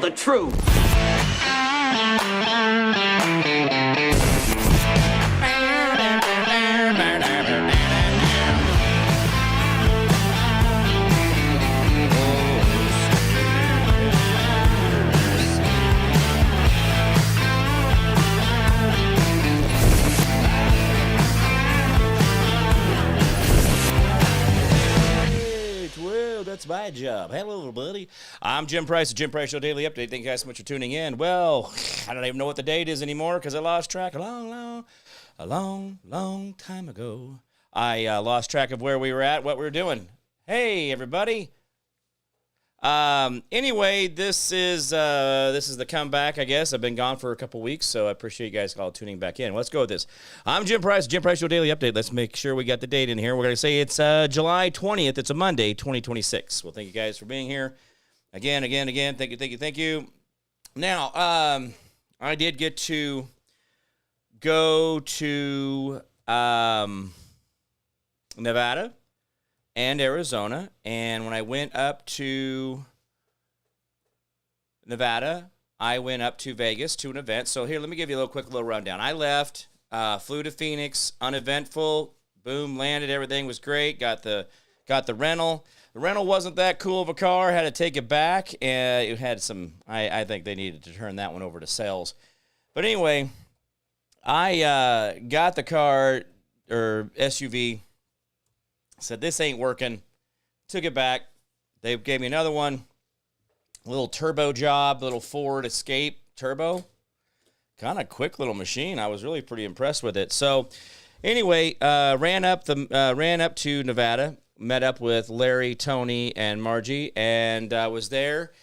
the truth. That's my job. Hello, everybody. I'm Jim Price, the Jim Price Show Daily Update. Thank you guys so much for tuning in. Well, I don't even know what the date is anymore because I lost track a long time ago. I lost track of where we were at, what we were doing. Hey, everybody. Anyway, this is the comeback, I guess. I've been gone for a couple weeks, so I appreciate you guys all tuning back in. Let's go with this. I'm Jim Price, Jim Price Show Daily Update. Let's make sure we got the date in here. We're going to say it's July 20th. It's a Monday, 2026. Well, thank you guys for being here. Again. Thank you. Now, I did get to go to Nevada and Arizona, and when I went up to Nevada, I went up to Vegas to an event. So here, let me give you a quick rundown. I left, flew to Phoenix, uneventful, boom, landed, everything was great, got the rental. The rental wasn't that cool of a car, had to take it back, and it had some, I think they needed to turn that one over to sales. But anyway, I got the car, or SUV, said, this ain't working. Took it back. They gave me another one. A little turbo job, little Ford Escape turbo. Kind of quick little machine. I was really pretty impressed with it. So anyway, ran up to Nevada, met up with Larry, Tony, and Margie, and was there.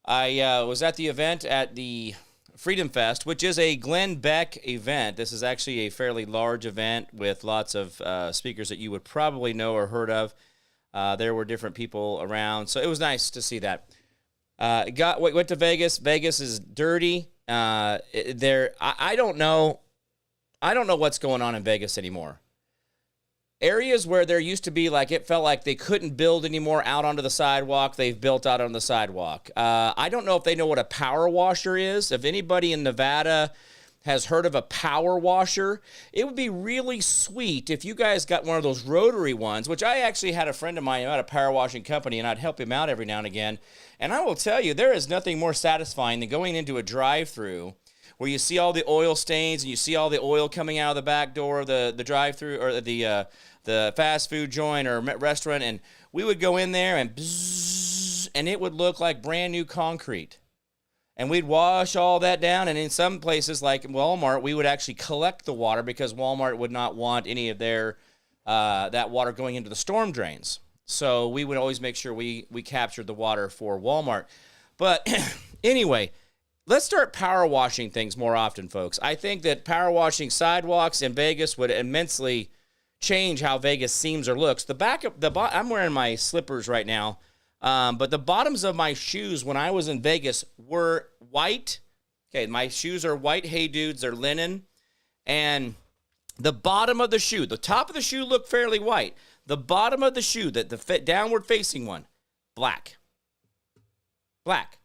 I was at the event at the Freedom Fest, which is a Glenn Beck event. This is actually a fairly large event with lots of speakers that you would probably know or heard of. There were different people around, so it was nice to see that. Went to Vegas. Vegas is dirty. I don't know what's going on in Vegas anymore. Areas where there used to be, like, it felt like they couldn't build anymore out onto the sidewalk, they've built out on the sidewalk. I don't know if they know what a power washer is. If anybody in Nevada has heard of a power washer, it would be really sweet if you guys got one of those rotary ones, which I actually had a friend of mine who had a power washing company, and I'd help him out every now and again. And I will tell you, there is nothing more satisfying than going into a drive-thru where you see all the oil stains and you see all the oil coming out of the back door of the drive-thru or the fast food joint or restaurant, and we would go in there and bzzz, and it would look like brand new concrete. And we'd wash all that down, and in some places like Walmart, we would actually collect the water because Walmart would not want any of their that water going into the storm drains. So we would always make sure we captured the water for Walmart. But anyway, let's start power washing things more often, folks. I think that power washing sidewalks in Vegas would immensely change how Vegas seems or looks. I'm wearing my slippers right now, but the bottoms of my shoes when I was in Vegas were white. Okay, my shoes are white Hey Dudes, they're linen, and the bottom of the shoe, the top of the shoe looked fairly white. The bottom of the shoe, the downward facing one, black. Like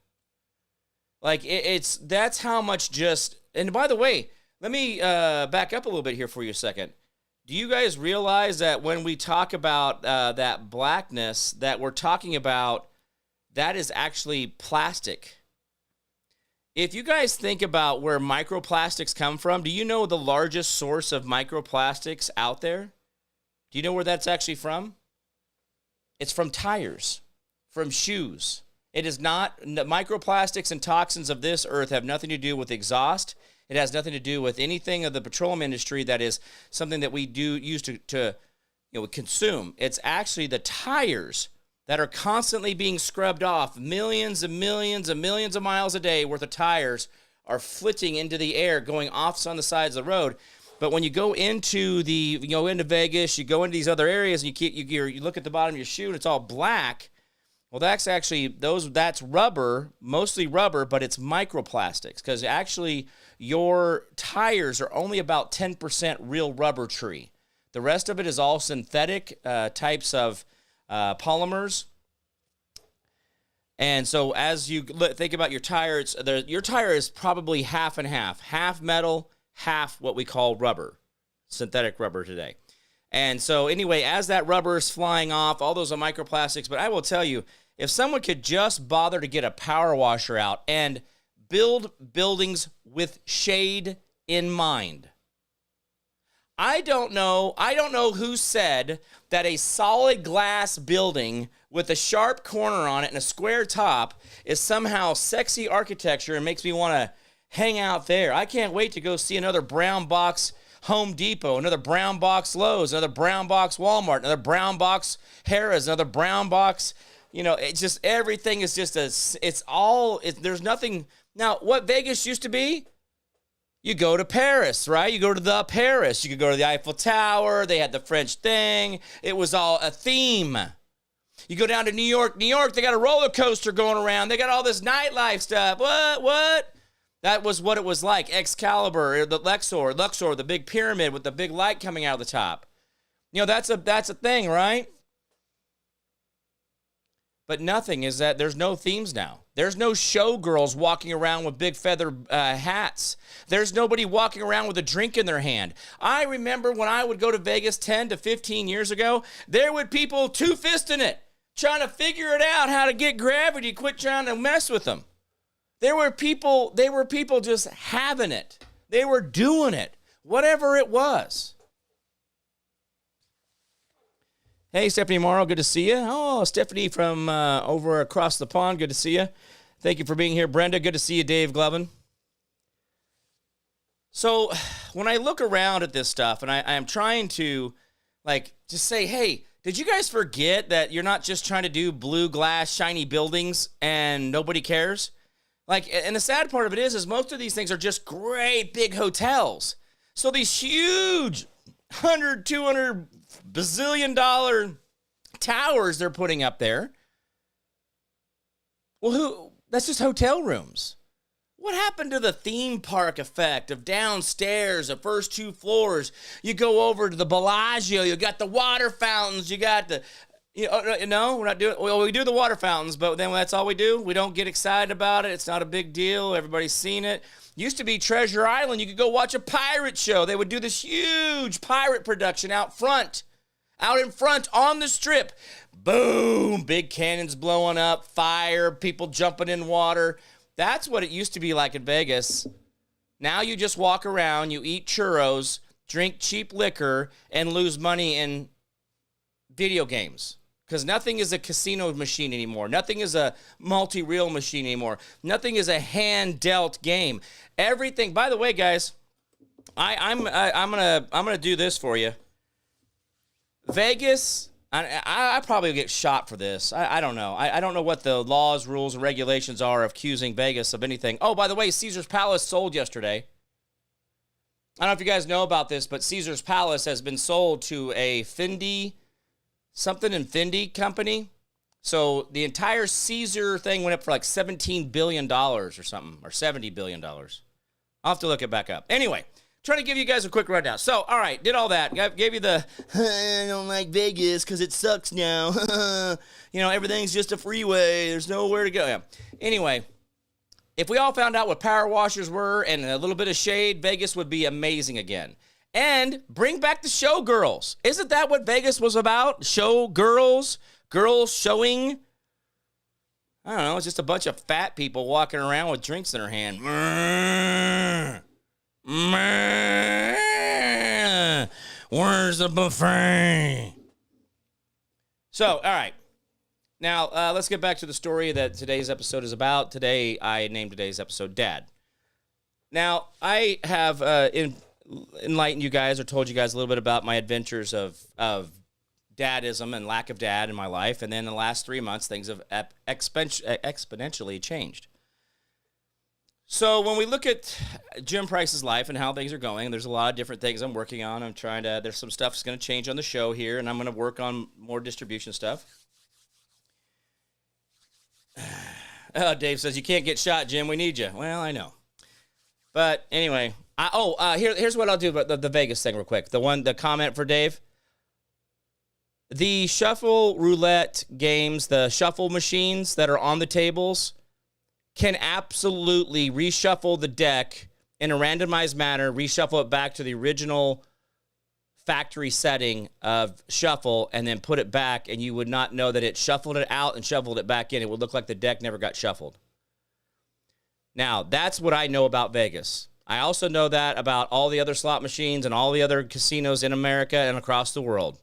that's how much just. And by the way, let me back up a little bit here for you a second. Do you guys realize that when we talk about that blackness that we're talking about, that is actually plastic? If you guys think about where microplastics come from, do you know the largest source of microplastics out there? Do you know where that's actually from? It's from tires, from shoes. It is not, microplastics and toxins of this earth have nothing to do with exhaust. It has nothing to do with anything of the petroleum industry that is something that we do use to consume. It's actually the tires that are constantly being scrubbed off. Millions and millions and millions of miles a day worth of tires are flitting into the air, going off on the sides of the road. But when you go into into Vegas, you go into these other areas, and you look at the bottom of your shoe, and it's all black. Well, that's actually that's rubber, mostly rubber, but it's microplastics, because actually your tires are only about 10% real rubber tree. The rest of it is all synthetic types of polymers. And so as you think about your tire, your tire is probably half and half metal, half what we call rubber, synthetic rubber today. And so anyway, as that rubber is flying off, all those are microplastics. But I will tell you, if someone could just bother to get a power washer out and build buildings with shade in mind. I don't know who said that a solid glass building with a sharp corner on it and a square top is somehow sexy architecture and makes me want to hang out there. I can't wait to go see another brown box Home Depot, another brown box Lowe's, another brown box Walmart, another brown box Harrah's, another brown box, it's just, everything is just there's nothing. Now, what Vegas used to be, you go to Paris, right? You go to the Paris. You could go to the Eiffel Tower. They had the French thing. It was all a theme. You go down to New York. New York, they got a roller coaster going around. They got all this nightlife stuff. What? That was what it was like. Excalibur, the Luxor, the big pyramid with the big light coming out of the top. That's a thing, right? But nothing is that. There's no themes now. There's no showgirls walking around with big feather hats. There's nobody walking around with a drink in their hand. I remember when I would go to Vegas 10 to 15 years ago, there would people two-fisting it, trying to figure it out how to get gravity, quit trying to mess with them. There were people just having it. They were doing it, whatever it was. Hey, Stephanie Morrow, good to see you. Oh, Stephanie from over across the pond, good to see you. Thank you for being here. Brenda, good to see you. Dave Glovin. So when I look around at this stuff, and I am trying to, just say, hey, did you guys forget that you're not just trying to do blue glass, shiny buildings, and nobody cares? And the sad part of it is most of these things are just great big hotels. So these huge $100, $200 bazillion towers they're putting up there. Well, that's just hotel rooms. What happened to the theme park effect of downstairs, the first 2 floors? You go over to the Bellagio, you got the water fountains, you got the... No, we're not doing. Well, we do the water fountains, but then that's all we do. We don't get excited about it. It's not a big deal. Everybody's seen it. Used to be Treasure Island. You could go watch a pirate show. They would do this huge pirate production out in front on the strip. Boom, big cannons blowing up, fire, people jumping in water. That's what it used to be like in Vegas. Now you just walk around, you eat churros, drink cheap liquor, and lose money in video games. Because nothing is a casino machine anymore. Nothing is a multi-reel machine anymore. Nothing is a hand-dealt game. Everything. By the way, guys, I'm gonna do this for you. Vegas. I probably get shot for this. I don't know. I don't know what the laws, rules, and regulations are of accusing Vegas of anything. Oh, by the way, Caesar's Palace sold yesterday. I don't know if you guys know about this, but Caesar's Palace has been sold to a Fendi company. So the entire Caesar thing went up for $17 billion or something, or $70 billion. I'll have to look it back up. Anyway, trying to give you guys a quick rundown. So, all right, did all that. Gave you the, I don't like Vegas because it sucks now. Everything's just a freeway. There's nowhere to go. Yeah. Anyway, if we all found out what power washers were and a little bit of shade, Vegas would be amazing again. And bring back the showgirls. Isn't that what Vegas was about? Showgirls? Girls showing? I don't know. It's just a bunch of fat people walking around with drinks in their hand. Where's the buffet? So, all right. Now, let's get back to the story that today's episode is about. Today, I named today's episode Dad. Now, I have enlightened you guys or told you guys a little bit about my adventures of dadism and lack of dad in my life. And then in the last 3 months, things have exponentially changed. So when we look at Jim Price's life and how things are going, there's a lot of different things I'm working on. There's some stuff that's going to change on the show here, and I'm going to work on more distribution stuff. Dave says, you can't get shot, Jim. We need you. Well, I know. But anyway, here's what I'll do about the Vegas thing real quick. The comment for Dave. The shuffle roulette games, the shuffle machines that are on the tables, can absolutely reshuffle the deck in a randomized manner, reshuffle it back to the original factory setting of shuffle, and then put it back, and you would not know that it shuffled it out and shuffled it back in. It would look like the deck never got shuffled. Now, that's what I know about Vegas. I also know that about all the other slot machines and all the other casinos in America and across the world.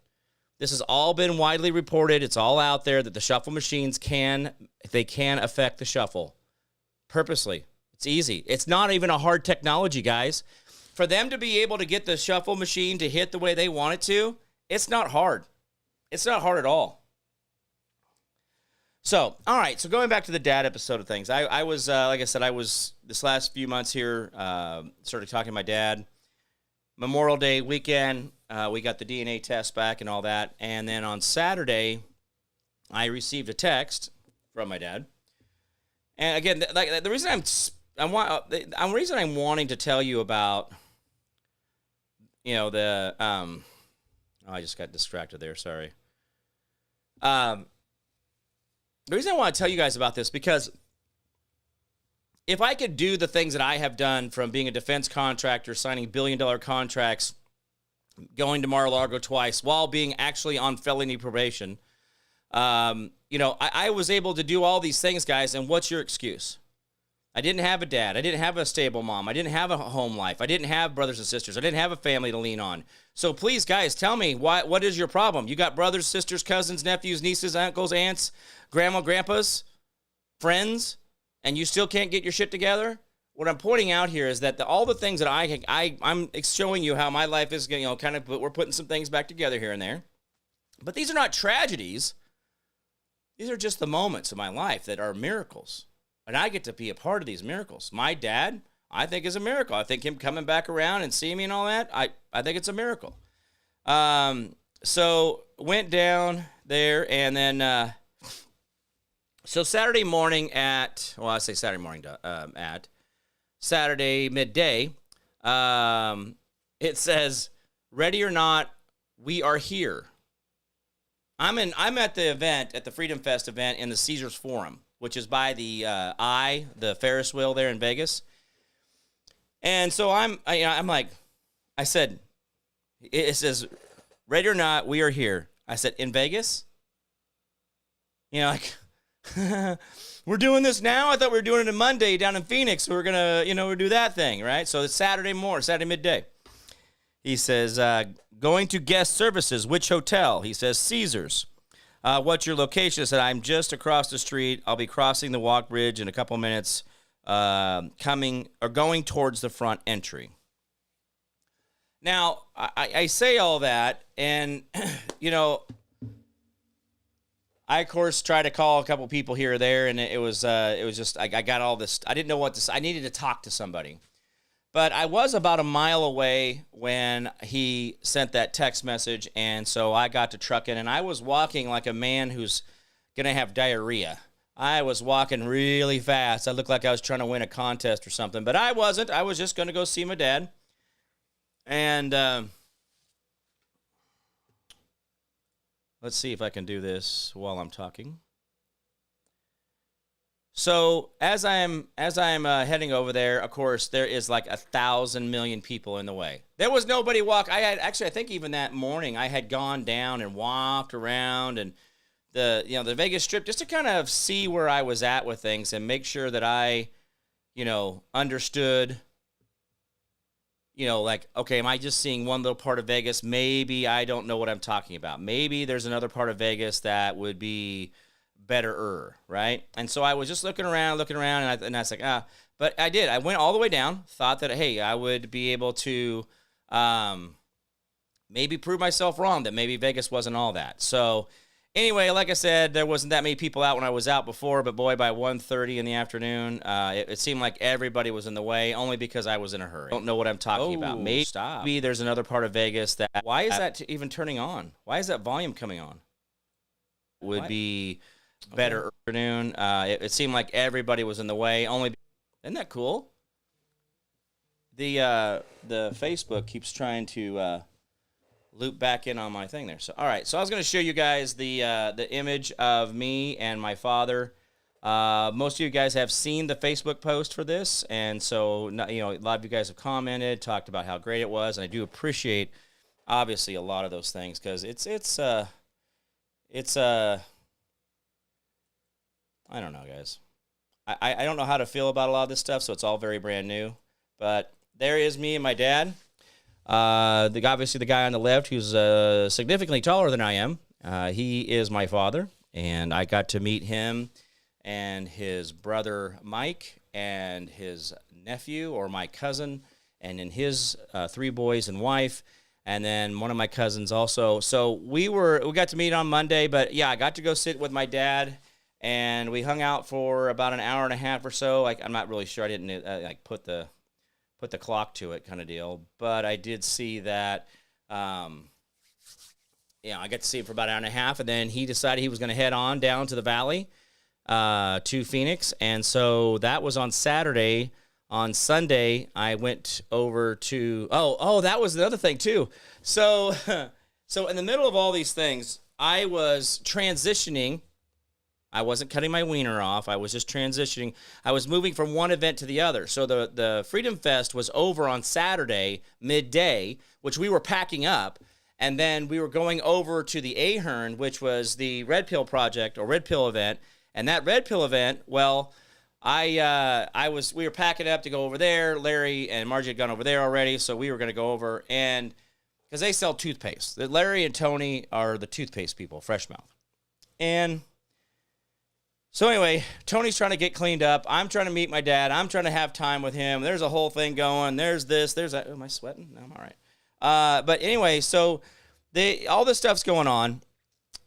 This has all been widely reported. It's all out there that the shuffle machines can affect the shuffle purposely. It's easy. It's not even a hard technology, guys. For them to be able to get the shuffle machine to hit the way they want it to, it's not hard. It's not hard at all. So, all right. So going back to the dad episode of things, I was, like I said, I was this last few months here, started talking to my dad. Memorial Day weekend, we got the DNA test back and all that. And then on Saturday, I received a text from my dad. And again, the reason I'm wanting to tell you about, I just got distracted there. Sorry. The reason I want to tell you guys about this, because if I could do the things that I have done, from being a defense contractor, signing billion-dollar contracts, going to Mar-a-Lago twice, while being actually on felony probation, I was able to do all these things, guys, and what's your excuse? I didn't have a dad. I didn't have a stable mom. I didn't have a home life. I didn't have brothers and sisters. I didn't have a family to lean on. So please, guys, tell me, what is your problem? You got brothers, sisters, cousins, nephews, nieces, uncles, aunts, grandma, grandpas, friends, and you still can't get your shit together? What I'm pointing out here is that all the things that I'm showing you how my life is, we're putting some things back together here and there. But these are not tragedies. These are just the moments of my life that are miracles. And I get to be a part of these miracles. My dad, I think, is a miracle. I think him coming back around and seeing me and all that, I think it's a miracle. So went down there, and then so Saturday morning at Saturday midday, it says, "Ready or not, we are here." I'm at the event, at the Freedom Fest event in the Caesars Forum, which is by the the Ferris wheel there in Vegas. And so I said, it says, "Ready or not, we are here." I said, "In Vegas?" We're doing this now? I thought we were doing it on Monday down in Phoenix. We're going to, we'll do that thing, right? So it's Saturday midday. He says, "Going to guest services, which hotel?" He says, "Caesars." "What's your location?" I said, "I'm just across the street. I'll be crossing the walk bridge in a couple minutes, going towards the front entry." Now, I say all that, and, I, of course, tried to call a couple people here or there, and it was just, I got all this. I didn't know what to say. I needed to talk to somebody. But I was about a mile away when he sent that text message, and so I got to trucking, and I was walking like a man who's going to have diarrhea. I was walking really fast. I looked like I was trying to win a contest or something, but I wasn't. I was just going to go see my dad. And let's see if I can do this while I'm talking. So as I'm heading over there, of course, there is like 1,000 million people in the way. There was nobody I think even that morning I had gone down and walked around and the Vegas Strip just to kind of see where I was at with things and make sure that I, understood, okay, am I just seeing one little part of Vegas? Maybe I don't know what I'm talking about. Maybe there's another part of Vegas that would be better, right? And so I was just looking around, and I was like, but I did. I went all the way down, thought that, hey, I would be able to maybe prove myself wrong, that maybe Vegas wasn't all that. So anyway, like I said, there wasn't that many people out when I was out before, but boy, by 1:30 in the afternoon, it seemed like everybody was in the way, only because I was in a hurry. I don't know what I'm talking about. Maybe there's another part of Vegas that, why is that even turning on? Why is that volume coming on? Would be better afternoon. It seemed like everybody was in the way. Isn't that cool? The Facebook keeps trying to loop back in on my thing there. So, all right. So I was going to show you guys the image of me and my father. Most of you guys have seen the Facebook post for this, and so a lot of you guys have commented, talked about how great it was, and I do appreciate obviously a lot of those things because it's I don't know, guys. I don't know how to feel about a lot of this stuff, so it's all very brand new. But there is me and my dad. Obviously, the guy on the left who's significantly taller than I am. He is my father, and I got to meet him and his brother Mike and his nephew or my cousin, and then his 3 boys and wife, and then one of my cousins also. So we got to meet on Monday, but yeah, I got to go sit with my dad, and we hung out for about an hour and a half or so. I'm not really sure. I didn't put the clock to it kind of deal, but I did see that. I got to see him for about an hour and a half, and then he decided he was going to head on down to the valley to Phoenix, and so that was on Saturday. On Sunday, I went over to that was the other thing too. So in the middle of all these things, I was transitioning. I wasn't cutting my wiener off. I was just transitioning. I was moving from one event to the other. So the Freedom Fest was over on Saturday midday, which we were packing up, and then we were going over to the Ahern, which was the Red Pill Project or Red Pill event. And that Red Pill event, well, we were packing up to go over there. Larry and Margie had gone over there already, so we were going to go over, and because they sell toothpaste. Larry and Tony are the toothpaste people, Fresh Mouth. And so anyway, Tony's trying to get cleaned up. I'm trying to meet my dad. I'm trying to have time with him. There's a whole thing going. There's this. There's that. Oh, am I sweating? No, I'm all right. But anyway, so all this stuff's going on.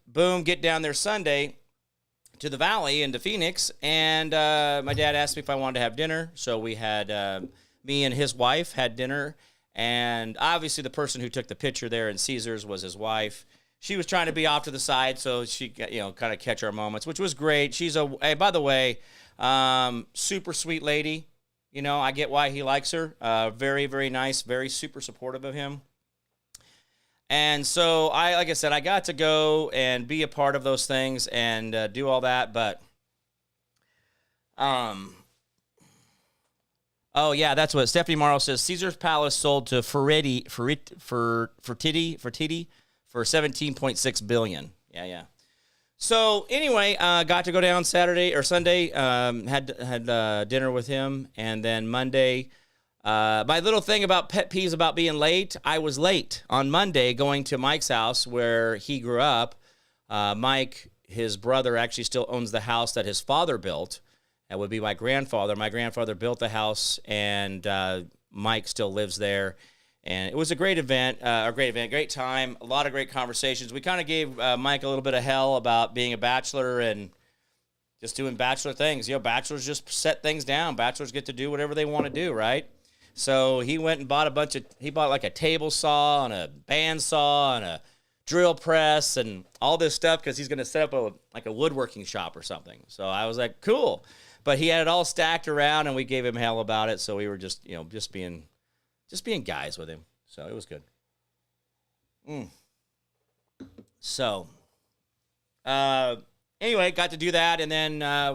Boom, get down there Sunday to the valley into Phoenix, and my dad asked me if I wanted to have dinner. So we had me and his wife had dinner, and obviously the person who took the picture there in Caesars was his wife. She was trying to be off to the side so she kind of catch our moments, which was great. Hey, by the way, super sweet lady. I get why he likes her. Very, very nice, very super supportive of him. And so like I said, I got to go and be a part of those things and do all that. But, oh yeah, that's what Stephanie Morrow says. Caesar's Palace sold to Fertitti for $17.6 billion. Yeah. So anyway, got to go down Saturday or Sunday. Had dinner with him, and then Monday. My little thing about pet peeves about being late, I was late on Monday going to Mike's house where he grew up. Mike, his brother, actually still owns the house that his father built. That would be my grandfather. My grandfather built the house, and Mike still lives there. And it was a great event, great time, a lot of great conversations. We kind of gave Mike a little bit of hell about being a bachelor and just doing bachelor things. Bachelors just set things down. Bachelors get to do whatever they want to do, right? So he went and bought like a table saw and a band saw and a drill press and all this stuff because he's going to set up a woodworking shop or something. So I was like, cool. But he had it all stacked around, and we gave him hell about it. So we were just being guys with him. So it was good. So, anyway, got to do that, and then I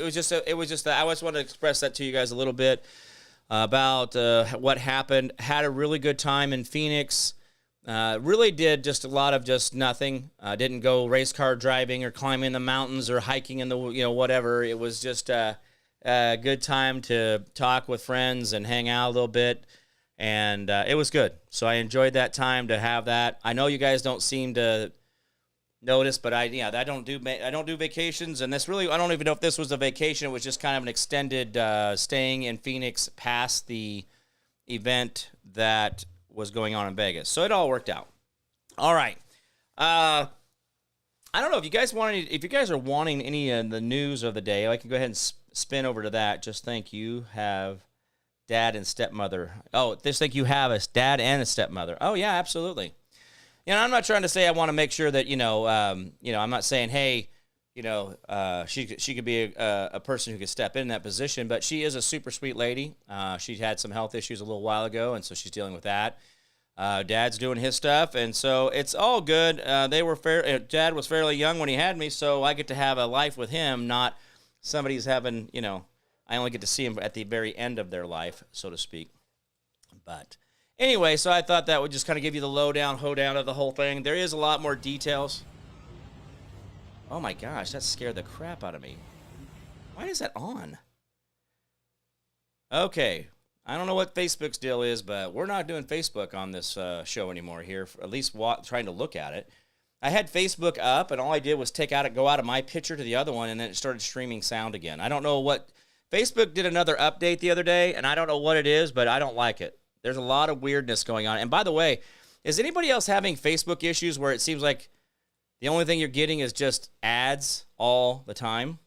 just wanted to express that to you guys a little bit about what happened. Had a really good time in Phoenix. Really did just a lot of just nothing. Didn't go race car driving or climbing the mountains or hiking in the whatever. It was just a good time to talk with friends and hang out a little bit. And it was good. So I enjoyed that time to have that. I know you guys don't seem to notice, but I don't do vacations, and I don't even know if this was a vacation. It was just kind of an extended staying in Phoenix past the event that was going on in Vegas. So it all worked out. All right. I don't know if you guys are wanting any of the news of the day, I can go ahead and spin over to that. Just think you have dad and stepmother. Oh, just think you have a dad and a stepmother. Oh yeah, absolutely. I'm not trying to say I want to make sure that I'm not saying, hey, she could be a person who could step in that position, but she is a super sweet lady. She had some health issues a little while ago, and so she's dealing with that. Dad's doing his stuff, and so it's all good. Dad was fairly young when he had me, so I get to have a life with him, not somebody's having, I only get to see him at the very end of their life, so to speak. But anyway, so I thought that would just kind of give you the lowdown, hoedown of the whole thing. There is a lot more details. Oh my gosh, that scared the crap out of me. Why is that on? Okay, I don't know what Facebook's deal is, but we're not doing Facebook on this show anymore here, at least trying to look at it. I had Facebook up, and all I did was go out of my picture to the other one, and then it started streaming sound again. I don't know what... Facebook did another update the other day, and I don't know what it is, but I don't like it. There's a lot of weirdness going on. And by the way, is anybody else having Facebook issues where it seems like the only thing you're getting is just ads all the time?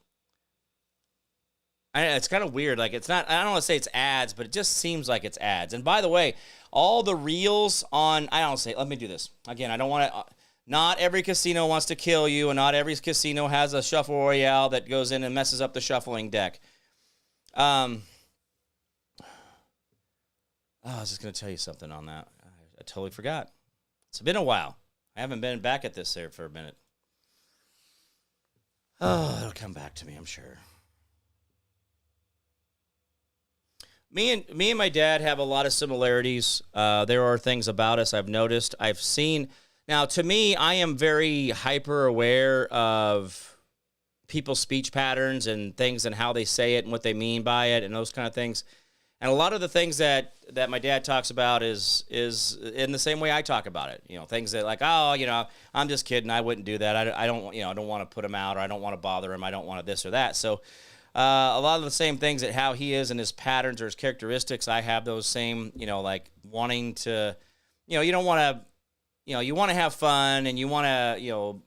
It's kind of weird. Like, it's not, I don't want to say it's ads, but it just seems like it's ads. And by the way, all the reels on, let me do this. Again, I don't want to, not every casino wants to kill you, and not every casino has a shuffle royale that goes in and messes up the shuffling deck. I was just going to tell you something on that. I totally forgot. It's been a while. I haven't been back at this there for a minute. Oh, it'll come back to me, I'm sure. Me and my dad have a lot of similarities. There are things about us I've noticed. I've seen. Now, to me, I am very hyper aware of people's speech patterns and things and how they say it and what they mean by it and those kind of things. And a lot of the things that my dad talks about is in the same way I talk about it. Things that like, I'm just kidding. I wouldn't do that. I don't want to put him out, or I don't want to bother him. I don't want to this or that. So a lot of the same things that how he is and his patterns or his characteristics, I have those same, like wanting to, you don't want to, you want to have fun and you want to,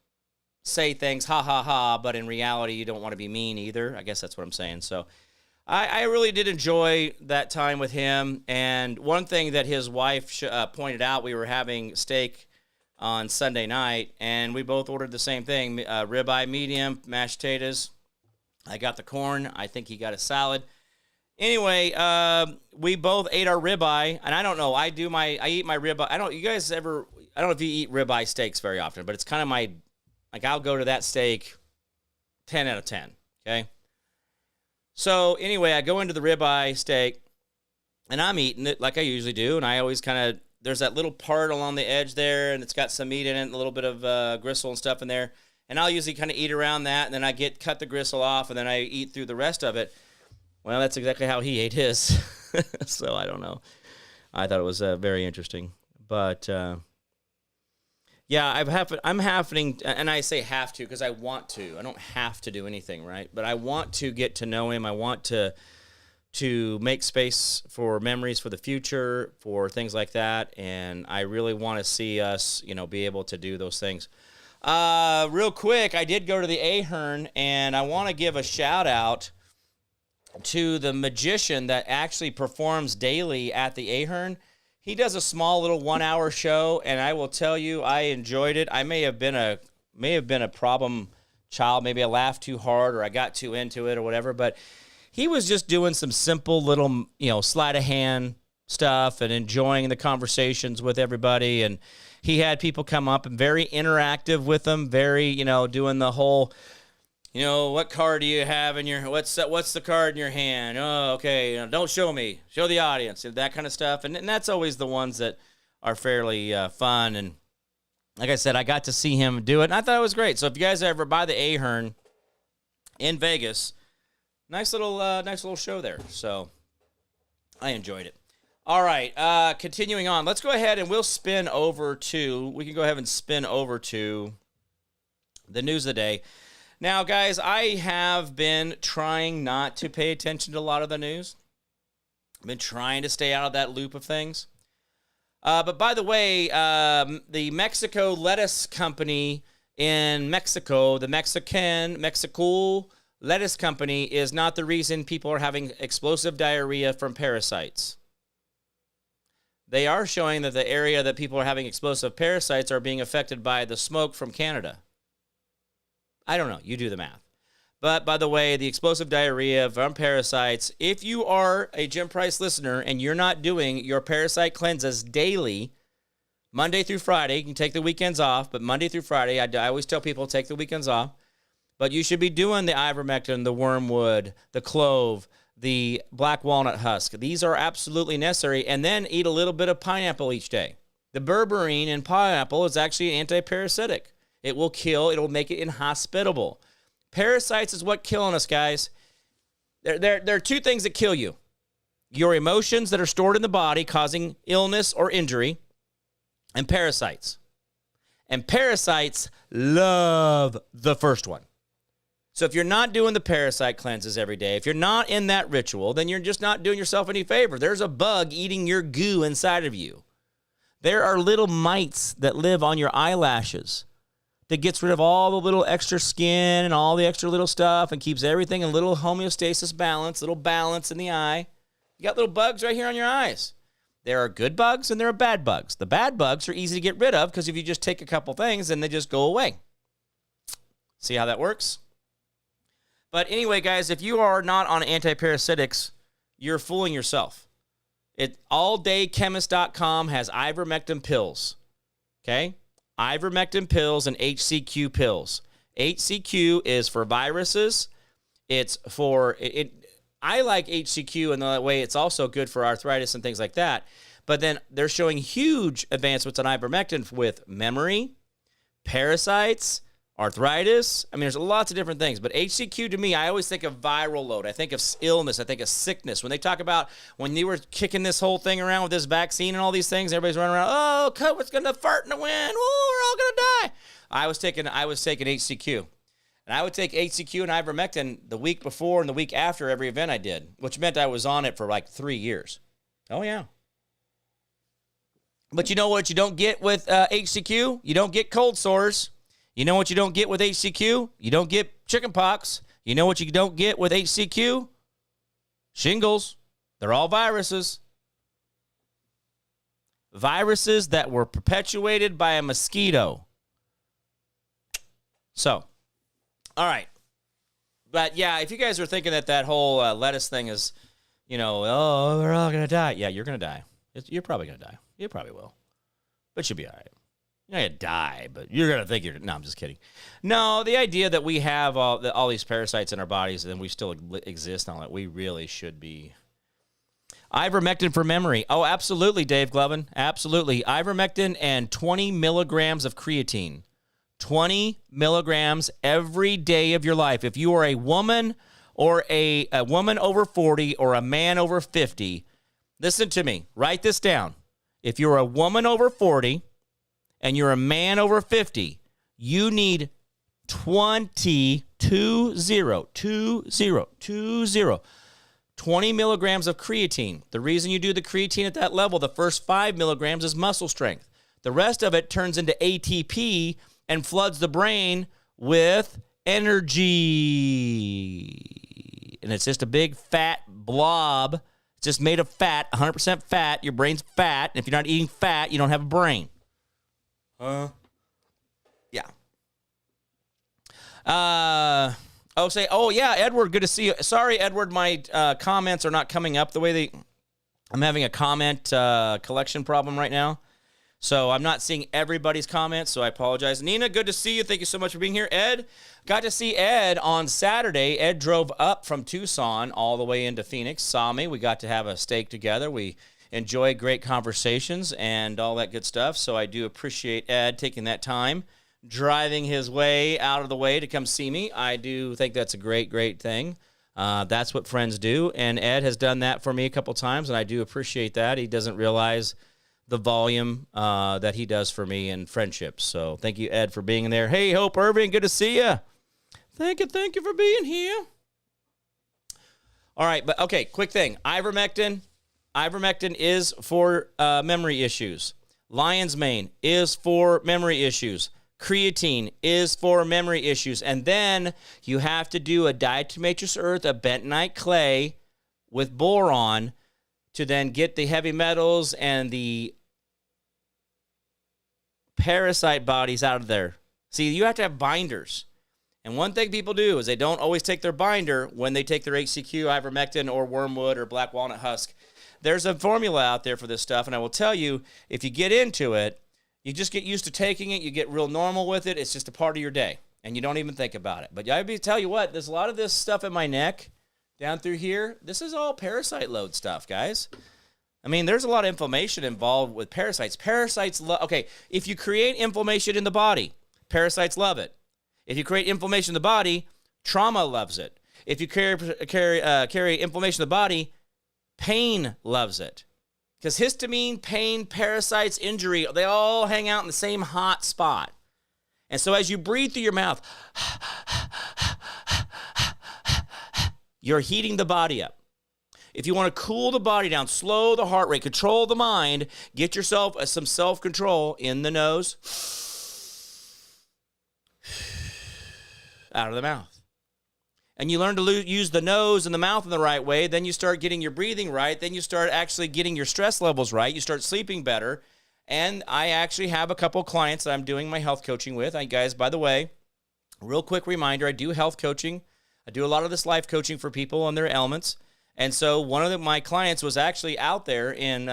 say things, ha, ha, ha, but in reality, you don't want to be mean either. I guess that's what I'm saying. So I really did enjoy that time with him. And one thing that his wife pointed out, we were having steak on Sunday night, and we both ordered the same thing, ribeye medium, mashed potatoes. I got the corn. I think he got a salad. Anyway, we both ate our ribeye, and I don't know. I eat my ribeye. I don't know if you eat ribeye steaks very often, but it's kind of I'll go to that steak 10 out of 10, okay? So anyway, I go into the ribeye steak, and I'm eating it like I usually do, and I always there's that little part along the edge there, and it's got some meat in it, and a little bit of gristle and stuff in there. And I'll usually kind of eat around that, and then I cut the gristle off, and then I eat through the rest of it. Well, that's exactly how he ate his. So I don't know. I thought it was very interesting. But, yeah, I'm happening, and I say have to because I want to. I don't have to do anything, right? But I want to get to know him. I want to make space for memories for the future, for things like that. And I really want to see us, be able to do those things. Real quick, I did go to the Ahern, and I want to give a shout out to the magician that actually performs daily at the Ahern. He does a small little 1-hour show, and I will tell you, I enjoyed it. I may have been a problem child. Maybe I laughed too hard, or I got too into it, or whatever. But he was just doing some simple little, sleight of hand stuff and enjoying the conversations with everybody. And he had people come up and very interactive with them, very, doing the whole, what card do you have in your, what's the card in your hand? Oh, okay, don't show me, show the audience, that kind of stuff. And that's always the ones that are fairly fun. And like I said, I got to see him do it, and I thought it was great. So if you guys are ever by the Ahern in Vegas, nice little show there. So I enjoyed it. All right, continuing on. Let's go ahead and we can go ahead and spin over to the news of the day. Now, guys, I have been trying not to pay attention to a lot of the news. I've been trying to stay out of that loop of things. But by the way, the Mexico lettuce company in Mexico, the Mexico lettuce company, is not the reason people are having explosive diarrhea from parasites. They are showing that the area that people are having explosive parasites are being affected by the smoke from Canada. I don't know. You do the math. But by the way, the explosive diarrhea from parasites, if you are a Jim Price listener and you're not doing your parasite cleanses daily, Monday through Friday. You can take the weekends off, but Monday through Friday, I always tell people take the weekends off. But you should be doing the ivermectin, the wormwood, the clove, the black walnut husk. These are absolutely necessary. And then eat a little bit of pineapple each day. The berberine in pineapple is actually anti-parasitic. It will kill. It'll make it inhospitable. Parasites is what killing us, guys. There are two things that kill you. Your emotions that are stored in the body causing illness or injury, and parasites. And parasites love the first one. So if you're not doing the parasite cleanses every day, if you're not in that ritual, then you're just not doing yourself any favor. There's a bug eating your goo inside of you. There are little mites that live on your eyelashes that gets rid of all the little extra skin and all the extra little stuff and keeps everything in little homeostasis balance, little balance in the eye. You got little bugs right here on your eyes. There are good bugs and there are bad bugs. The bad bugs are easy to get rid of because if you just take a couple things, then they just go away. See how that works? But anyway, guys, if you are not on antiparasitics, you're fooling yourself. Alldaychemist.com has ivermectin pills. Okay? Ivermectin pills and HCQ pills. HCQ is for viruses. It's for I like HCQ in the way it's also good for arthritis and things like that. But then they're showing huge advancements on ivermectin with memory, parasites, arthritis. I mean, there's lots of different things. But HCQ to me, I always think of viral load. I think of illness. I think of sickness. When they talk about when you were kicking this whole thing around with this vaccine and all these things, everybody's running around, oh, COVID's going to fart in the wind. Oh, we're all going to die. I was taking HCQ. And I would take HCQ and ivermectin the week before and the week after every event I did, which meant I was on it for like 3 years. Oh, yeah. But you know what you don't get with HCQ? You don't get cold sores. You know what you don't get with HCQ? You don't get chicken pox. You know what you don't get with HCQ? Shingles. They're all viruses. Viruses that were perpetuated by a mosquito. So, all right. But, yeah, if you guys are thinking that whole lettuce thing is, oh, we're all going to die. Yeah, you're going to die. You're probably going to die. You probably will. But you'll be all right. You're not going to die, but you're going to think you're... No, I'm just kidding. No, the idea that we have all these parasites in our bodies and we still exist and all that, we really should be... Ivermectin for memory. Oh, absolutely, Dave Glovin. Absolutely. Ivermectin and 20 milligrams of creatine. 20 milligrams every day of your life. If you are a woman or a woman over 40 or a man over 50, listen to me. Write this down. If you're a woman over 40... and you're a man over 50, you need 20 milligrams of creatine. The reason you do the creatine at that level, the first 5 milligrams is muscle strength. The rest of it turns into ATP and floods the brain with energy. And it's just a big fat blob. It's just made of fat, 100% fat. Your brain's fat. And if you're not eating fat, you don't have a brain. Yeah. Yeah, Edward, good to see you. Sorry, Edward, my comments are not coming up the way I'm having a comment collection problem right now. So I'm not seeing everybody's comments, so I apologize. Nina, good to see you. Thank you so much for being here. Ed, got to see Ed on Saturday. Ed drove up from Tucson all the way into Phoenix, saw me. We got to have a steak together. We enjoy great conversations and all that good stuff. So I do appreciate Ed taking that time, driving his way out of the way to come see me. I do think that's a great, great thing. That's what friends do. And Ed has done that for me a couple times, and I do appreciate that. He doesn't realize the volume that he does for me in friendships. So thank you, Ed, for being there. Hey, Hope Irving, good to see you. Thank you for being here. All right, but okay, quick thing. Ivermectin is for memory issues. Lion's mane is for memory issues. Creatine is for memory issues. And then you have to do a diatomaceous earth, a bentonite clay with boron to then get the heavy metals and the parasite bodies out of there. See, you have to have binders. And one thing people do is they don't always take their binder when they take their HCQ, ivermectin, or wormwood, or black walnut husk. There's a formula out there for this stuff, and I will tell you, if you get into it, You just get used to taking it. You get real normal with it. It's just a part of your day, and you don't even think about it. But I tell you what, there's a lot of this stuff in my neck down through here. This is all parasite load stuff, guys. I mean, there's a lot of inflammation involved with parasites. Parasites okay, if you create inflammation in the body, parasites love it. If you create inflammation in the body, trauma loves it. If you carry inflammation in the body, pain loves it. Because histamine, pain, parasites, injury, they all hang out in the same hot spot. And so as you breathe through your mouth, you're heating the body up. If you want to cool the body down, slow the heart rate, control the mind, get yourself some self-control in the nose, out of the mouth. And you learn to use the nose and the mouth in the right way, then you start getting your breathing right, then you start actually getting your stress levels right, you start sleeping better. And I actually have a couple of clients that I'm doing my health coaching with. Guys, by the way, real quick reminder, I do health coaching. I do a lot of this life coaching for people and their ailments. And so one of my clients was actually out there in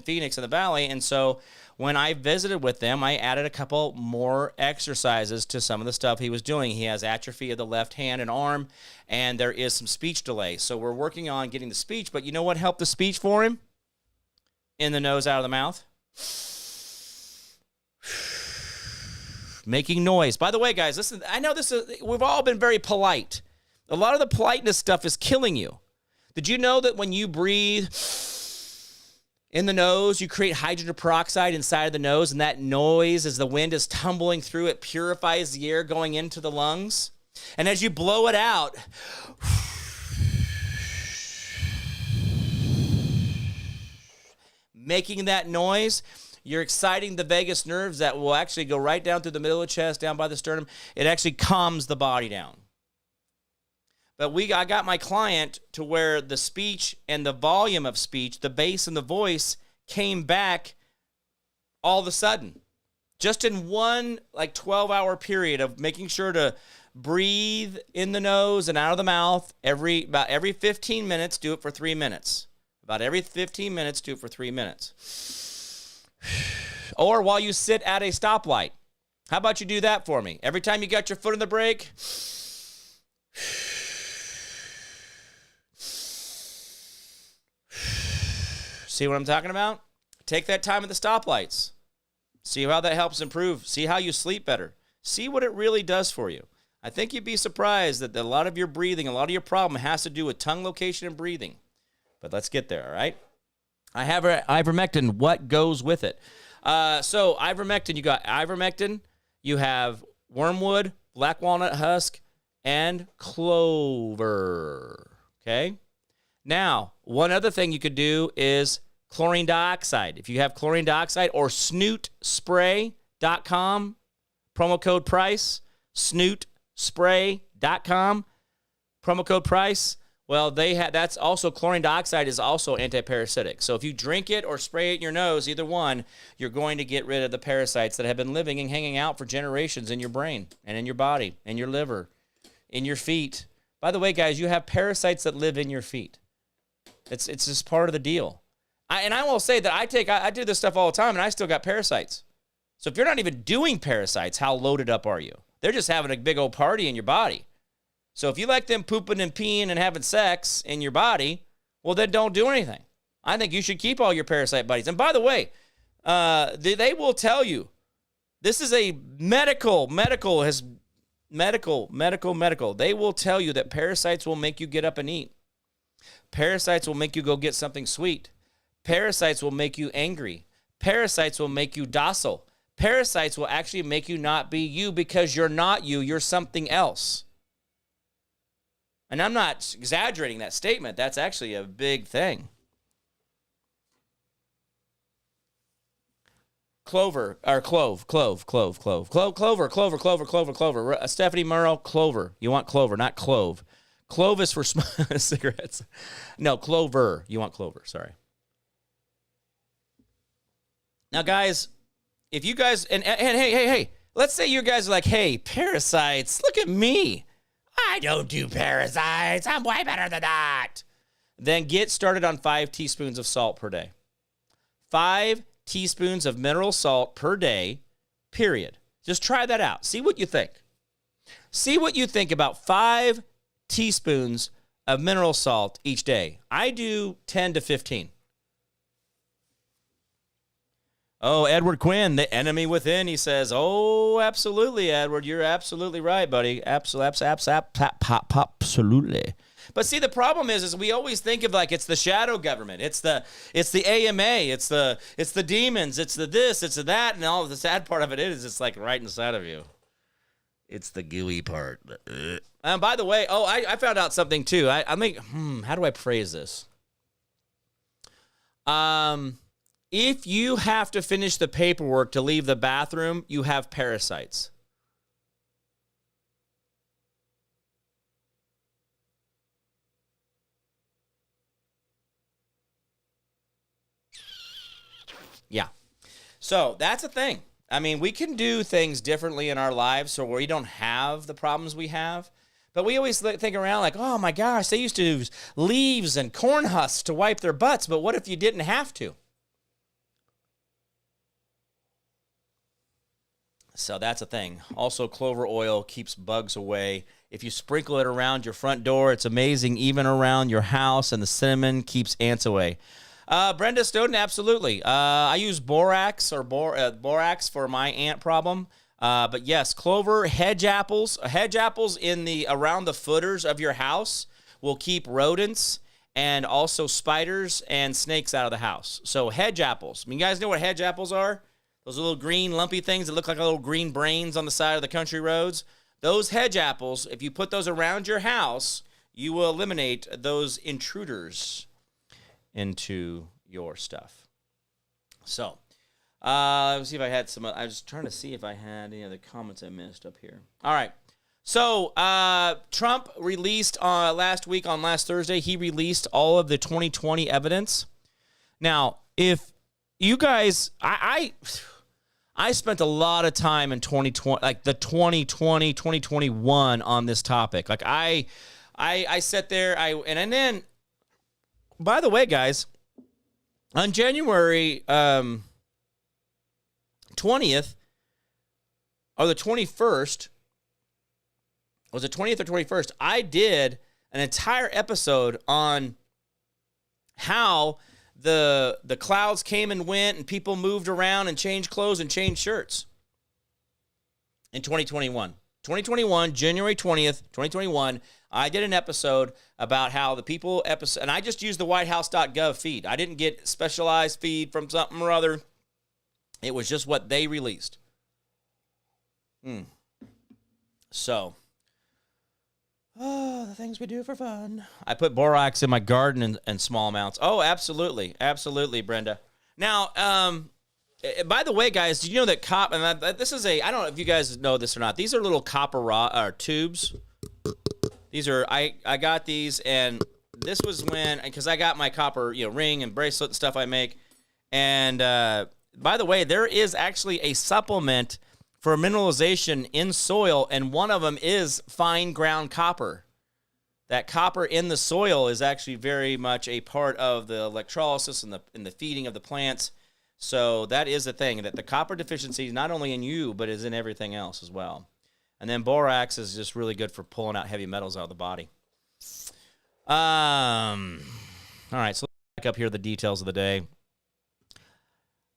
Phoenix in the Valley, and so when I visited with them, I added a couple more exercises to some of the stuff he was doing. He has atrophy of the left hand and arm, and there is some speech delay. So we're working on getting the speech, but you know what helped the speech for him? In the nose, out of the mouth. Making noise. By the way, guys, listen, I know we've all been very polite. A lot of the politeness stuff is killing you. Did you know that when you breathe in the nose, you create hydrogen peroxide inside of the nose, and that noise, as the wind is tumbling through, it purifies the air going into the lungs? And as you blow it out, making that noise, you're exciting the vagus nerves that will actually go right down through the middle of the chest, down by the sternum. It actually calms the body down. But I got my client to where the speech and the volume of speech, the bass and the voice came back all of a sudden. Just in one 12-hour period of making sure to breathe in the nose and out of the mouth about every 15 minutes, do it for 3 minutes. About every 15 minutes, do it for 3 minutes. Or while you sit at a stoplight. How about you do that for me? Every time you got your foot on the brake, see what I'm talking about? Take that time at the stoplights. See how that helps improve. See how you sleep better. See what it really does for you. I think you'd be surprised that a lot of your breathing, a lot of your problem has to do with tongue location and breathing. But let's get there, all right? I have ivermectin. What goes with it? So ivermectin, you got ivermectin. You have wormwood, black walnut husk, and clover, okay? Now, one other thing you could do is chlorine dioxide. If you have chlorine dioxide, or snootspray.com, promo code price, snootspray.com, promo code price. Well, that's also, chlorine dioxide is also antiparasitic. So if you drink it or spray it in your nose, either one, you're going to get rid of the parasites that have been living and hanging out for generations in your brain and in your body, in your liver, in your feet. By the way, guys, you have parasites that live in your feet. It's just part of the deal. I will say that I do this stuff all the time, and I still got parasites. So if you're not even doing parasites, how loaded up are you? They're just having a big old party in your body. So if you like them pooping and peeing and having sex in your body, well, then don't do anything. I think you should keep all your parasite buddies. And by the way, they will tell you, this is a medical. They will tell you that parasites will make you get up and eat. Parasites will make you go get something sweet. Parasites will make you angry. Parasites will make you docile. Parasites will actually make you not be you, because you're not you. You're something else. And I'm not exaggerating that statement. That's actually a big thing. Clover. Stephanie Murrow, clover. You want clover, not clove. Clove is for cigarettes. No, clover. You want clover, sorry. Now, guys, if you guys, and hey, let's say you guys are like, hey, parasites, look at me. I don't do parasites. I'm way better than that. Then get started on 5 teaspoons of salt per day. 5 teaspoons of mineral salt per day, period. Just try that out. See what you think. See what you think about 5 teaspoons of mineral salt each day. I do 10 to 15. Oh, Edward Quinn, the enemy within, he says, oh, absolutely, Edward. You're absolutely right, buddy. Absolutely. But see, the problem is we always think of like it's the shadow government. It's the AMA. It's the demons. It's the this. It's the that. And all of the sad part of it is it's like right inside of you. It's the gooey part. And by the way, I found out something too. I think, how do I phrase this? If you have to finish the paperwork to leave the bathroom, you have parasites. Yeah. So that's a thing. I mean, we can do things differently in our lives so we don't have the problems we have. But we always think around like, oh my gosh, they used to use leaves and corn husks to wipe their butts. But what if you didn't have to? So that's a thing. Also, clover oil keeps bugs away. If you sprinkle it around your front door, it's amazing. Even around your house, and the cinnamon keeps ants away. Brenda Snowden, absolutely. I use borax borax for my ant problem. But yes, clover, hedge apples in the around the footers of your house will keep rodents and also spiders and snakes out of the house. So hedge apples. I mean, you guys know what hedge apples are? Those little green lumpy things that look like little green brains on the side of the country roads. Those hedge apples, if you put those around your house, you will eliminate those intruders into your stuff. So, let's see if I had some. I was trying to see if I had any other comments I missed up here. All right. So, Trump released last Thursday, he released all of the 2020 evidence. Now, if you guys, I spent a lot of time in 2020, like the 2020, 2021 on this topic. Like I sat there, and then, by the way, guys, on January 20th, or the 21st, was it 20th or 21st? I did an entire episode on how the clouds came and went and people moved around and changed clothes and changed shirts in 2021. 2021, January 20th, 2021, I did an episode about how the people and I just used the whitehouse.gov feed. I didn't get specialized feed from something or other. It was just what they released. So, the things we do for fun. I put borax in my garden in small amounts. Oh, absolutely. Absolutely, Brenda. Now, by the way, guys, did you know that this is I don't know if you guys know this or not. These are little copper tubes. These are, I got these, and this was because I got my copper, ring and bracelet and stuff I make. And, by the way, there is actually a supplement for mineralization in soil, and one of them is fine ground copper. That copper in the soil is actually very much a part of the electrolysis and the feeding of the plants. So that is a thing, that the copper deficiency is not only in you, but is in everything else as well. And then borax is just really good for pulling out heavy metals out of the body. All right, so let's back up here the details of the day.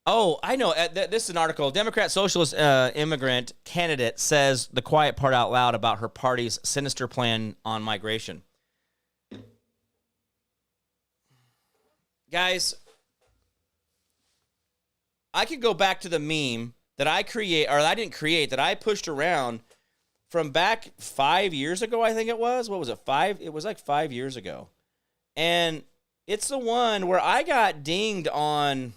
Oh, I know. This is an article. Democrat socialist immigrant candidate says the quiet part out loud about her party's sinister plan on migration. Guys, I could go back to the meme that I that I pushed around from back 5 years ago, I think it was. What was it, 5? It was like 5 years ago. And it's the one where I got dinged on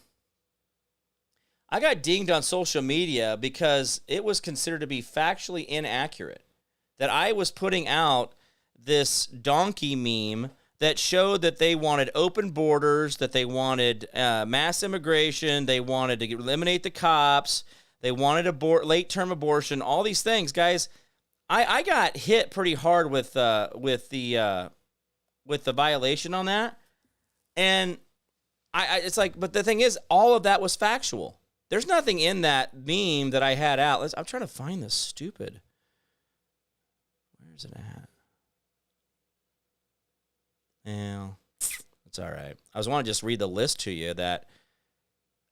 social media because it was considered to be factually inaccurate. That I was putting out this donkey meme that showed that they wanted open borders, that they wanted mass immigration, they wanted to eliminate the cops, they wanted late-term abortion, all these things. Guys, I got hit pretty hard with the violation on that. And It's like, but the thing is, all of that was factual. There's nothing in that meme that I had out. I'm trying to find this stupid. Where's it at? Yeah, it's all right. I just want to just read the list to you that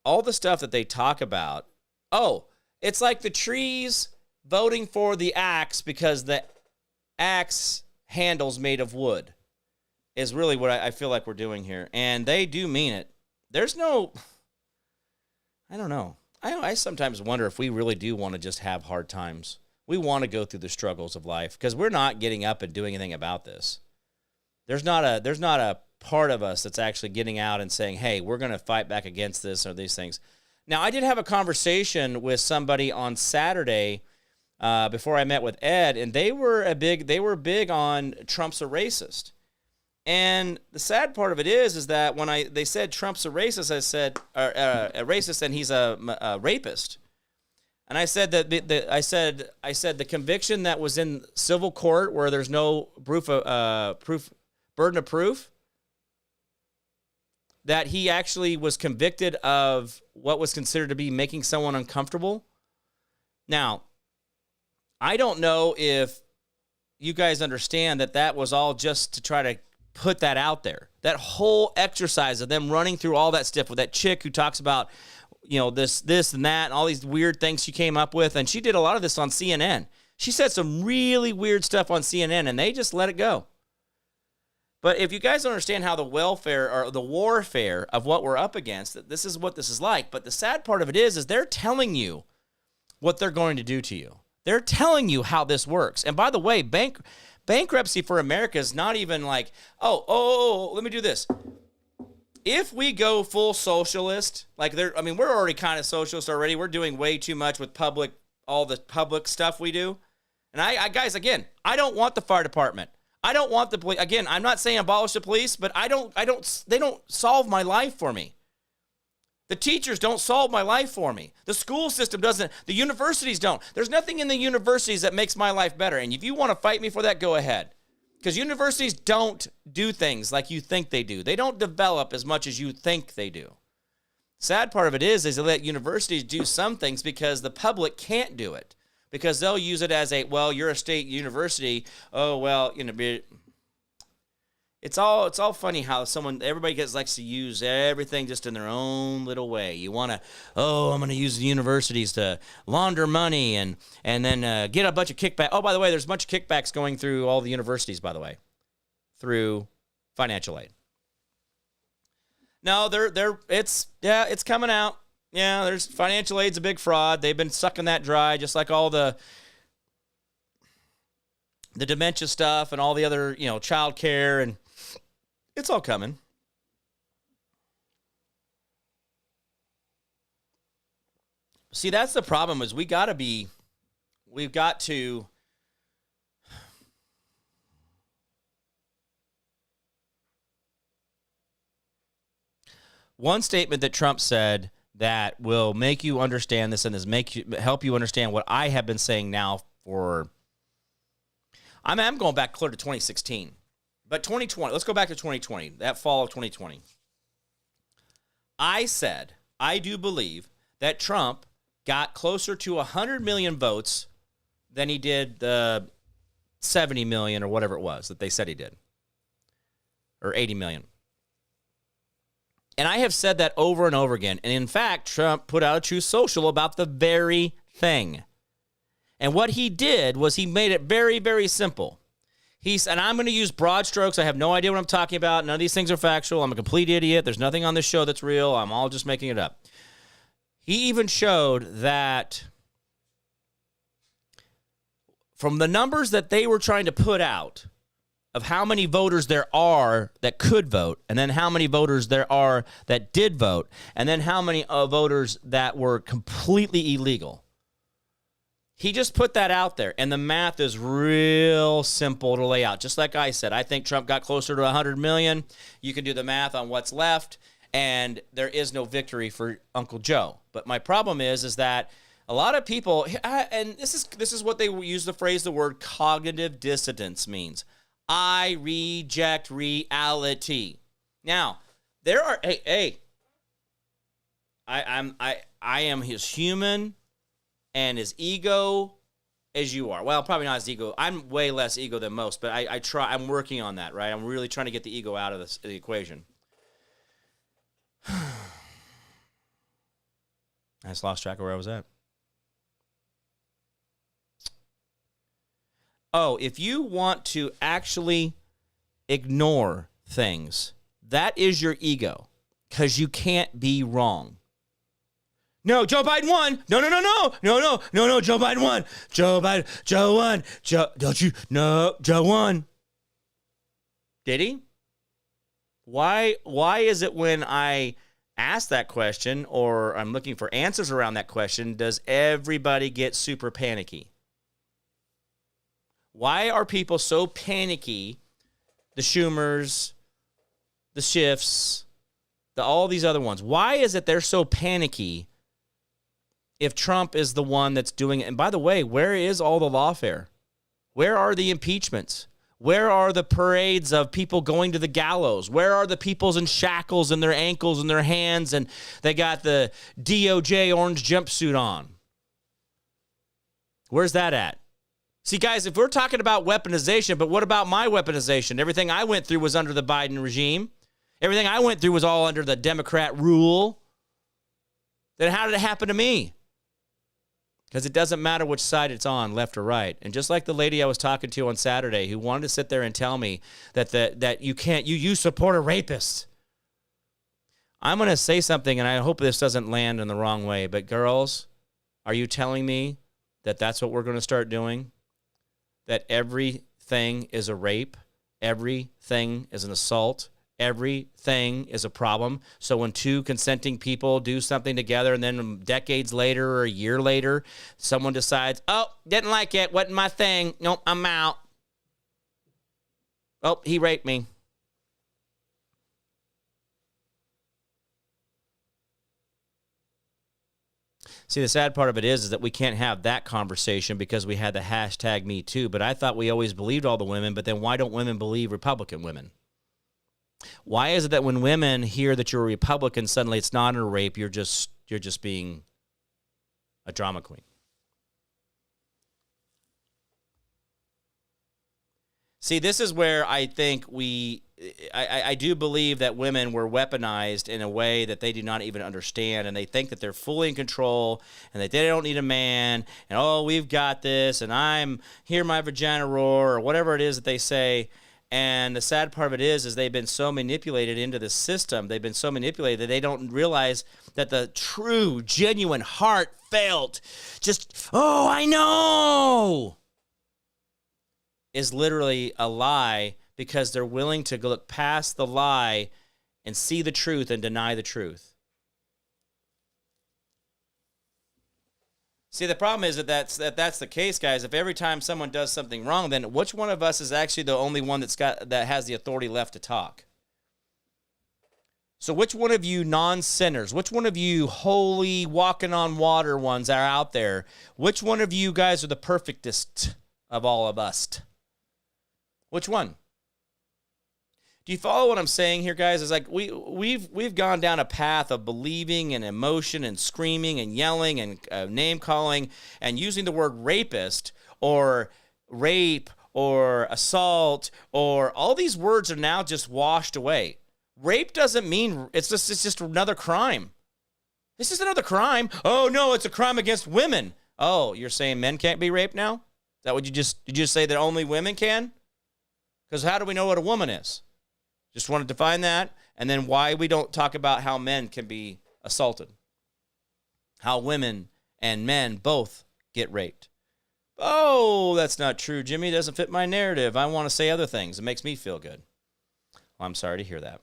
all the stuff that they talk about. Oh, it's like the trees voting for the axe because the axe handle's made of wood is really what I feel like we're doing here. And they do mean it. There's no, I don't know. I sometimes wonder if we really do want to just have hard times. We want to go through the struggles of life because we're not getting up and doing anything about this. There's not a part of us that's actually getting out and saying, hey, we're going to fight back against this or these things. Now, I did have a conversation with somebody on Saturday before I met with Ed, and they were big on Trump's a racist. And the sad part of it is that when they said Trump's a racist, I said a racist and he's a rapist. And I said that I said the conviction that was in civil court where there's no burden of proof, that he actually was convicted of what was considered to be making someone uncomfortable. Now, I don't know if you guys understand that was all just to try to put that out there. That whole exercise of them running through all that stuff with that chick who talks about, this and that and all these weird things she came up with. And she did a lot of this on CNN. She said some really weird stuff on CNN and they just let it go. But if you guys don't understand how the welfare or the warfare of what we're up against, this is what this is like. But the sad part of it is they're telling you what they're going to do to you. They're telling you how this works. And by the way, bankruptcy for America is not even like, let me do this. If we go full socialist, we're already kind of socialist already. We're doing way too much with all the public stuff we do. And I guys, again, I don't want the fire department. I don't want the police. Again, I'm not saying abolish the police, but they don't solve my life for me. The teachers don't solve my life for me. The school system doesn't. The universities don't. There's nothing in the universities that makes my life better. And if you want to fight me for that, go ahead. Because universities don't do things like you think they do. They don't develop as much as you think they do. Sad part of it is they let universities do some things because the public can't do it. Because they'll use it as you're a state university. It's all funny how everybody likes to use everything just in their own little way. You want to, I'm going to use the universities to launder money and then get a bunch of kickback. Oh, by the way, there's a bunch of kickbacks going through all the universities, by the way, through financial aid. No, it's coming out. Yeah, there's financial aid's a big fraud. They've been sucking that dry, just like all the dementia stuff and all the other, child care, and it's all coming. See, that's the problem is we've got to one statement that Trump said that will make you understand this and help you understand what I have been saying now for, I'm going back clear to 2016. But 2020, let's go back to 2020, that fall of 2020. I said, I do believe that Trump got closer to 100 million votes than he did the 70 million or whatever it was that they said he did, or 80 million. And I have said that over and over again. And in fact, Trump put out a Truth Social about the very thing. And what he did was he made it very, very simple. And I'm going to use broad strokes. I have no idea what I'm talking about. None of these things are factual. I'm a complete idiot. There's nothing on this show that's real. I'm all just making it up. He even showed that from the numbers that they were trying to put out of how many voters there are that could vote, and then how many voters there are that did vote, and then how many voters that were completely illegal. He just put that out there, and the math is real simple to lay out. Just like I said, I think Trump got closer to 100 million. You can do the math on what's left, and there is no victory for Uncle Joe. But my problem is that a lot of people, and this is what they use the word cognitive dissonance means. I reject reality. Now, there are, I am as human and as ego as you are. Well, probably not as ego. I'm way less ego than most, but I try. I'm working on that, right? I'm really trying to get the ego out of the equation. I just lost track of where I was at. Oh, if you want to actually ignore things, that is your ego, because you can't be wrong. No, Joe Biden won. No, Joe Biden won. Joe won. Joe won. Did he? Why is it when I ask that question or I'm looking for answers around that question, does everybody get super panicky? Why are people so panicky? The Schumers, the Schiffs, all these other ones. Why is it they're so panicky if Trump is the one that's doing it? And by the way, where is all the lawfare? Where are the impeachments? Where are the parades of people going to the gallows? Where are the people's in shackles in their ankles and their hands and they got the DOJ orange jumpsuit on? Where's that at? See, guys, if we're talking about weaponization, but what about my weaponization? Everything I went through was under the Biden regime. Everything I went through was all under the Democrat rule. Then how did it happen to me? Because it doesn't matter which side it's on, left or right. And just like the lady I was talking to on Saturday who wanted to sit there and tell me that you support a rapist. I'm going to say something, and I hope this doesn't land in the wrong way, but girls, are you telling me that that's what we're going to start doing? That everything is a rape, everything is an assault, everything is a problem. So when two consenting people do something together and then decades later or a year later, someone decides, oh, didn't like it, wasn't my thing, nope, I'm out. Oh, he raped me. See, the sad part of it is that we can't have that conversation because we had the hashtag Me Too. But I thought we always believed all the women, but then why don't women believe Republican women? Why is it that when women hear that you're a Republican, suddenly it's not a rape, you're just being a drama queen? See, this is where I think I do believe that women were weaponized in a way that they do not even understand, and they think that they're fully in control and that they don't need a man, and oh, we've got this, and I'm hear my vagina roar, or whatever it is that they say. And the sad part of it is they've been so manipulated into the system, they've been so manipulated that they don't realize that the true, genuine, heartfelt, just, oh, I know, is literally a lie, because they're willing to look past the lie and see the truth and deny the truth. See, the problem is that's the case, guys. If every time someone does something wrong, then which one of us is actually the only one that has the authority left to talk? So which one of you non-sinners, which one of you holy walking on water ones are out there? Which one of you guys are the perfectest of all of us? Which one? Do you follow what I'm saying here, guys? It's like we've gone down a path of believing and emotion and screaming and yelling and name calling and using the word rapist or rape or assault, or all these words are now just washed away. Rape doesn't mean it's just another crime. It's just another crime. Oh no, it's a crime against women. Oh, you're saying men can't be raped now? Is that what did you just say that only women can? Because how do we know what a woman is? Just want to define that, and then why we don't talk about how men can be assaulted. How women and men both get raped. Oh, that's not true, Jimmy. It doesn't fit my narrative. I want to say other things. It makes me feel good. Well, I'm sorry to hear that.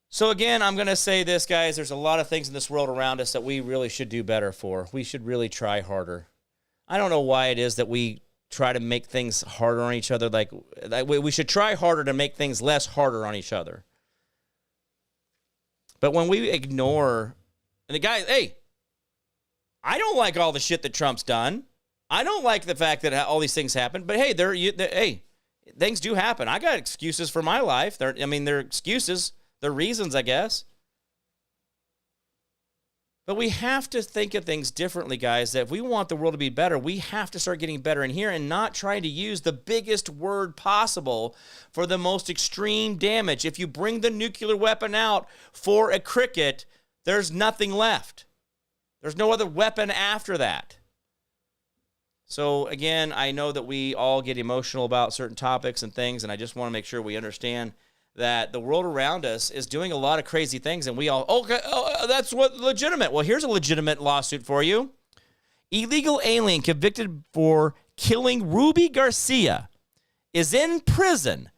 So again, I'm going to say this, guys. There's a lot of things in this world around us that we really should do better for. We should really try harder. I don't know why it is that we try to make things harder on each other. Like we should try harder to make things less harder on each other. But when we ignore, and the guy, hey, I don't like all the shit that Trump's done. I don't like the fact that all these things happen. But hey, hey, things do happen. I got excuses for my life. They're excuses. They're reasons, I guess. But we have to think of things differently, guys, that if we want the world to be better, we have to start getting better in here and not trying to use the biggest word possible for the most extreme damage. If you bring the nuclear weapon out for a cricket, there's nothing left. There's no other weapon after that. So, again, I know that we all get emotional about certain topics and things, and I just want to make sure we understand that the world around us is doing a lot of crazy things, and we all, okay, that's what legitimate. Well, here's a legitimate lawsuit for you. Illegal alien convicted for killing Ruby Garcia is in prison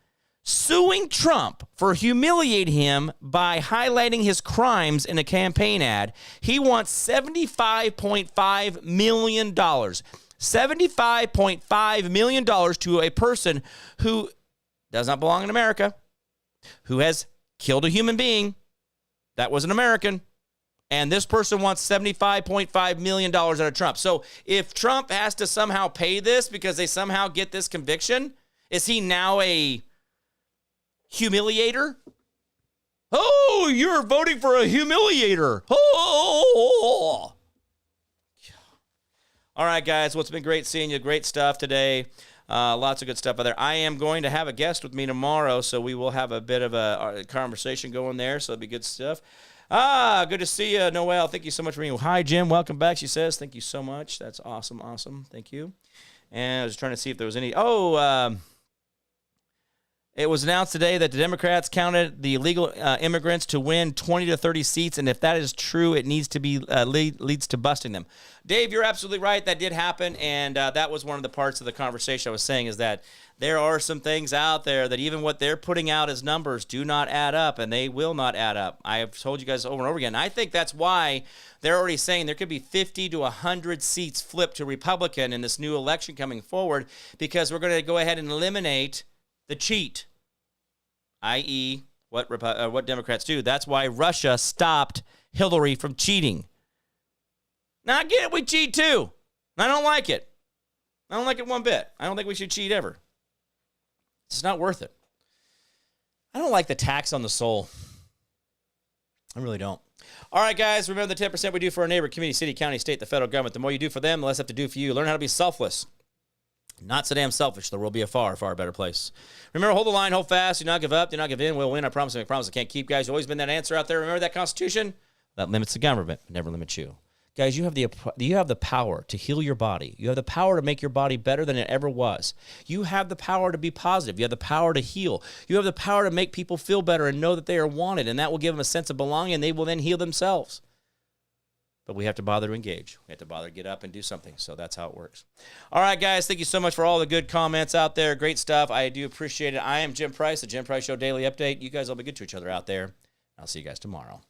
suing Trump for humiliating him by highlighting his crimes in a campaign ad. He wants $75.5 million. $75.5 million to a person who does not belong in America, who has killed a human being that was an American, and this person wants $75.5 million out of Trump. So if Trump has to somehow pay this because they somehow get this conviction, is he now a humiliator? Oh, you're voting for a humiliator. Oh. All right, guys. Well, it's been great seeing you. Great stuff today. Lots of good stuff out there. I am going to have a guest with me tomorrow, so we will have a bit of a conversation going there, so it'll be good stuff. Good to see you, Noelle. Thank you so much for being here. Hi, Jim. Welcome back, she says. Thank you so much. That's awesome, awesome. Thank you. And I was trying to see if there was any... It was announced today that the Democrats counted the illegal immigrants to win 20 to 30 seats, and if that is true, it needs to be leads to busting them. Dave, you're absolutely right. That did happen, and that was one of the parts of the conversation I was saying is that there are some things out there that even what they're putting out as numbers do not add up, and they will not add up. I have told you guys over and over again. I think that's why they're already saying there could be 50 to 100 seats flipped to Republican in this new election coming forward because we're going to go ahead and eliminate the cheat, i.e., what Democrats do. That's why Russia stopped Hillary from cheating. Now, I get it. We cheat, too. I don't like it. I don't like it one bit. I don't think we should cheat ever. It's not worth it. I don't like the tax on the soul. I really don't. All right, guys, remember the 10% we do for our neighbor, community, city, county, state, the federal government. The more you do for them, the less they have to do for you. Learn how to be selfless. Not so damn selfish. The world will be a far, far better place. Remember, hold the line, hold fast. Do not give up. Do not give in. We'll win. I promise. I promise I can't keep, guys. You've always been that answer out there. Remember that Constitution? That limits the government, but never limits you. Guys, you have the power to heal your body. You have the power to make your body better than it ever was. You have the power to be positive. You have the power to heal. You have the power to make people feel better and know that they are wanted, and that will give them a sense of belonging, and they will then heal themselves. But we have to bother to engage. We have to bother to get up and do something. So that's how it works. All right, guys. Thank you so much for all the good comments out there. Great stuff. I do appreciate it. I am Jim Price, the Jim Price Show Daily Update. You guys all be good to each other out there. I'll see you guys tomorrow.